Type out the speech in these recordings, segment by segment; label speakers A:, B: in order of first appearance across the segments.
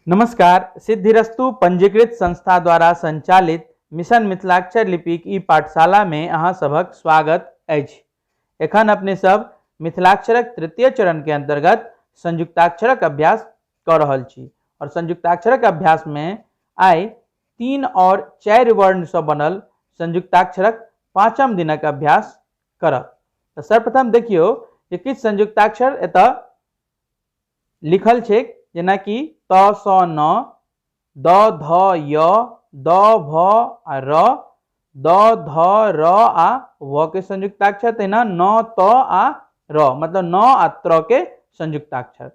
A: नमस्कार। सिद्धिरस्तु पंजीकृत संस्था द्वारा संचालित मिशन मिथिलाक्षर लिपिक ई पाठशाला में अहाँ सभक स्वागत अछि। एखन अपने सब मिथिलाक्षरक तृतीय चरण के अंतर्गत संयुक्ताक्षरक अभ्यास कऽ रहल छी और संयुक्ताक्षरक अभ्यास में आइ 3 और 4 वर्ण से बनल संयुक्ताक्षरक 5म दिनक अभ्यास करब। तो सर्वप्रथम देखियो जे किछ संयुक्ताक्षर एतऽ लिखल छै, जेना कि त स न, द ध य, द भ आ र, द ध र आ व के संयुक्ताक्षर, तहिना न त आ र मतलब न आ त्र के संयुक्ताक्षर।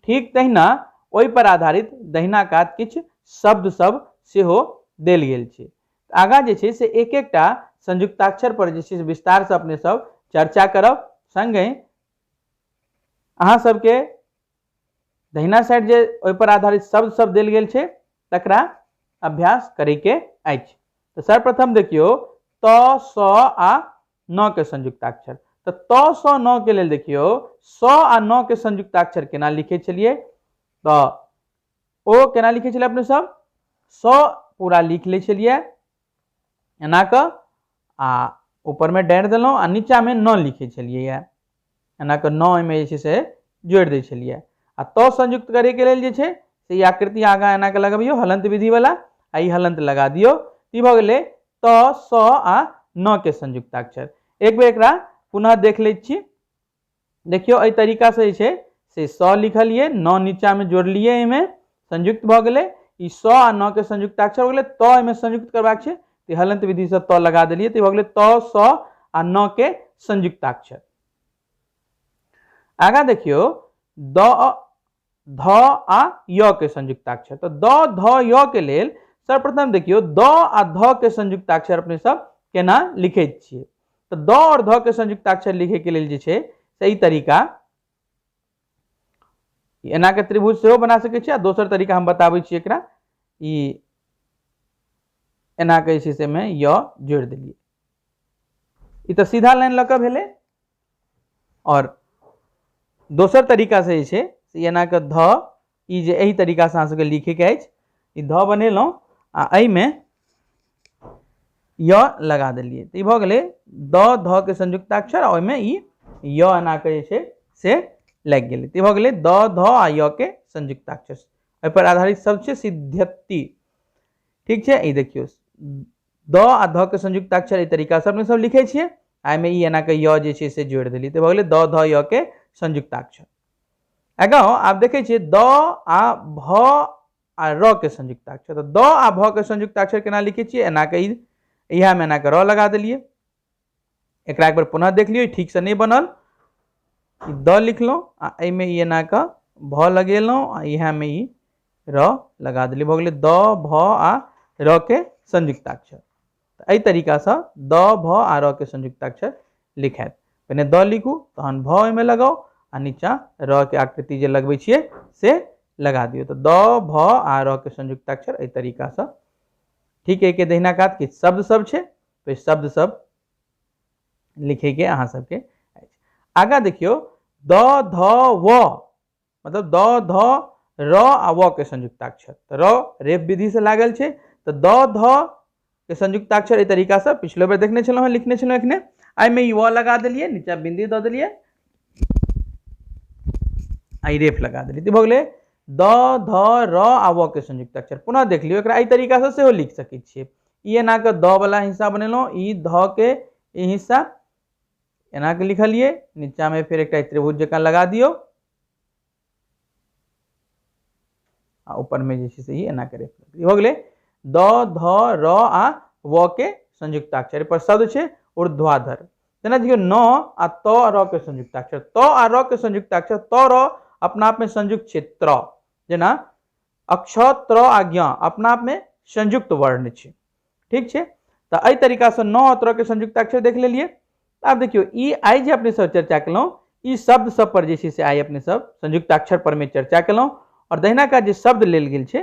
A: ठीक तहिना ओहि पर आधारित दहिना कात किछ शब्द सब सेहो देल गेल छै। आगाँ जे छै से एक एकटा संयुक्ताक्षर पर जे छै से विस्तार से अपने सब चर्चा करब। संगे अहाँ सबके दहिना साइड जे ओहि पर आधारित शब्द सब देल गेल छै तकरा अभ्यास करे के अछि। तो सर्वप्रथम देखियो त स आ न के संयुक्ताक्षर। तो त स न के लेल देखियो स आ न के संयुक्ताक्षर केना लिखे छलिए। तो ओ केना लिखे छलिए अपने सब, स पूरा लिख ले छलिए एना क आ ऊपर में डारि देलहुं आ नीचा में न लिखे छलिए एना क न में जे छै से जोड़ि दै छलिए। आ तो संयुक्त करे के लेल जे छै से ई आकृति आगा एना के लगबियो हलंत विधि वाला, आ ई हलंत लगा दियो। ई भ गेलै त स आ न के संयुक्ताक्षर। एक बेर एकरा पुनः देख लै छी। देखियो एहि तरीका से जे छै से स लिखलिए, न नीचा में जोड़लिए, एमे संयुक्त भ गेलै। ई स आ न के संयुक्ताक्षर हो गेलै। त एमे संयुक्त करबाक छै त हलंत विधि से त लगा देलिए, त भ गेलै त स आ न के संयुक्ताक्षर। आगा देखियो द ध आ य के संयुक्ताक्षर। तो द ध य के लेल सर्वप्रथम देखियो द आ ध के संयुक्ताक्षर अपने सब केना लिखे छिए। तो द और ध के संयुक्ताक्षर लिखे के लेल जे छै सही तरीका एना के त्रिभुज सेहो बना सकै छी, आ दोसर तरीका हम बताबै छी एकरा। ई एना के जे छै से में य जोड़ देलिए। ई तो सीधा लाइन लऽ कऽ भेलै। और दोसर तरीका से जे छै एना के ध, ई जे एही तरीका से अहाँ सबके लिखे के अछि, ई ध बनेलहुं आ एहि में य लगा देलिए। तो ई भ गेलै द ध के संयुक्ताक्षर, और में ई य एना के जे छै से लागि गेलै। तो ई भ गेलै द ध आ य के संयुक्ताक्षर। एहि पर आधारित सब छै सिद्ध्यति। ठीक छै। ई देखियो द आ ध के संयुक्ताक्षर एहि तरीका से अपने सब लिखे छिए, आ में ई एना के य जे छै से जोड़ देलिए। तो भ गेलै द ध य के संयुक्ताक्षर। आगा आप देखे छिए द आ भ आ र के संयुक्ताक्षर। तो द आ भ के संयुक्ताक्षर केना लिखे छिए, एना के इहा में एना के र लगा देलिए। एकरा एक बार पुनः देख लियो, ठीक से नहीं बनल। द लिखलो आ एहि में एना के भ लगेलहुं आ इहा में ई र लगा देलिए। भ गेलै द भ आ र के संयुक्ताक्षर। तो एहि तरीका से द भ आ र के संयुक्ताक्षर लिखायत। पहले द लिखू, तहन भ एहि में लगाओ, आ नीचा र के आकृति जे लगबै छिए से लगा दियो। तो द भ आ र के संयुक्ताक्षर एहि तरीका से। ठीक है। के दहिना कात किछ शब्द सब छै, तो शब्द सब लिखे के अहाँ सबके अछि। आगा देखियो द ध व मतलब द ध र आ व के संयुक्ताक्षर। तो र रेफ विधि से लागल छै। तो द ध के संयुक्ताक्षर एहि तरीका से पिछलो बेर देखने छलहुं, लिखने छलहुं एखने। आई में ई व लगा देलिए, नीचा बिंदी द देलिए, आई रेफ लगा देलिए। तो भ गेलै द ध र आ व के संयुक्ताक्षर। पुनः देख लियो, एकरा एहि तरीका से सेहो लिख सकै छिए। ई एना के द वाला हिस्सा बनेलहुं, ई ध के ई हिस्सा एना के लिखलिए, नीचा में फिर एक त्रिभुज जकां लगा दियो, आ ऊपर में जे छै से ई एना के रेफ लगा दियो। हो गेलै द ध र आ व के संयुक्ताक्षर। पर शब्द छै ऊर्ध्वाधर। जेना देखियो न आ त र के संयुक्ताक्षर। त आ र के संयुक्ताक्षर, त र अपना आप में संयुक्त छै त्र। जेना अक्ष त्र आ ज्ञ अपना आप में संयुक्त वर्ण छै। ठीक छै। तो एहि तरीका से न आ त्र के संयुक्ताक्षर देख लेलिए। अब देखियो ई आई जे अपने सब चर्चा केलहुं, ई शब्द सब पर जे छै से आई अपने सब संयुक्ताक्षर पर में चर्चा केलहुं। और दहिना कात जे शब्द लेल गेल छै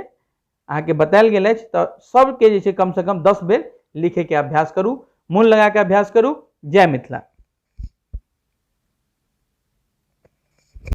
A: अहाँ के बतायल गेल अछि, तो सबके जे छै कम से कम 10 बेर लिखे के अभ्यास करू, मोन लगा के अभ्यास करू। जय मिथिला।